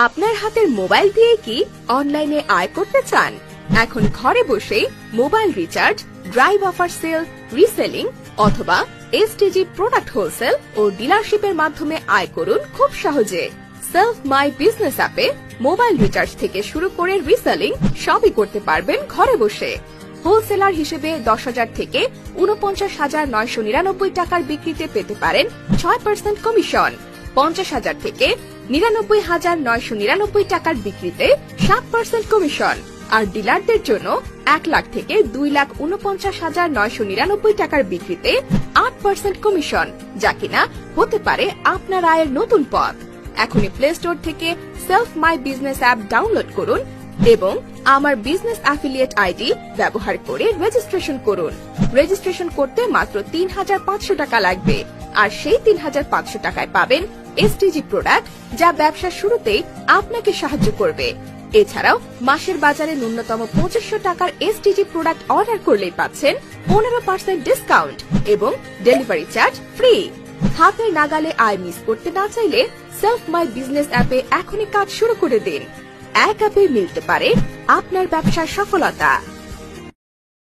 আপনার হাতের মোবাইল দিয়ে কি অনলাইনে আয় করতে চান? এখন ঘরে বসে mobile recharge, drive offer sale, reselling অথবা এসটিজি প্রোডাক্ট হোলসেল ও ডিলারশিপের মাধ্যমে আয় করুন খুব সহজে। সেলফ মাই বিজনেস অ্যাপে মোবাইল রিচার্জ থেকে শুরু করে রিসেলিং সবই করতে পারবেন ঘরে বসে। হোলসেলার হিসেবে 10,000 থেকে 49,999 টাকার বিক্রিতে পেতে পারেন 6% কমিশন, 50,000 থেকে 99,999 টাকার বিক্রিতে 7% কমিশন, আর ডিলারদের জন্য 1 লাখ থেকে 2,49,999 টাকার বিক্রিতে 8% কমিশন, যা কিনা হতে পারে আপনার আয়ের নতুন পথ। এখনই প্লে স্টোর থেকে self my business app download করুন এবং আমার বিজনেস অ্যাফিলিয়েট আইডি ব্যবহার করে রেজিস্ট্রেশন করুন। রেজিস্ট্রেশন করতে মাত্র 3,500 টাকা লাগবে, আর সেই 3,500 টাকায় পাবেন এসটিজি প্রোডাক্ট, যা ব্যবসার শুরুতেই আপনাকে সাহায্য করবে। এছাড়াও মাসের বাজারে ন্যূনতম 2500 টাকার এসটিজি প্রোডাক্ট অর্ডার করলেই পাচ্ছেন 15% ডিসকাউন্ট এবং ডেলিভারি চার্জ ফ্রি। হাতের নাগালে আয় মিস করতে না চাইলে সেলফ মাই বিজনেস অ্যাপে এখনই কাজ শুরু করে দিন। এক অ্যাপে মিলতে পারে আপনার ব্যবসার সফলতা।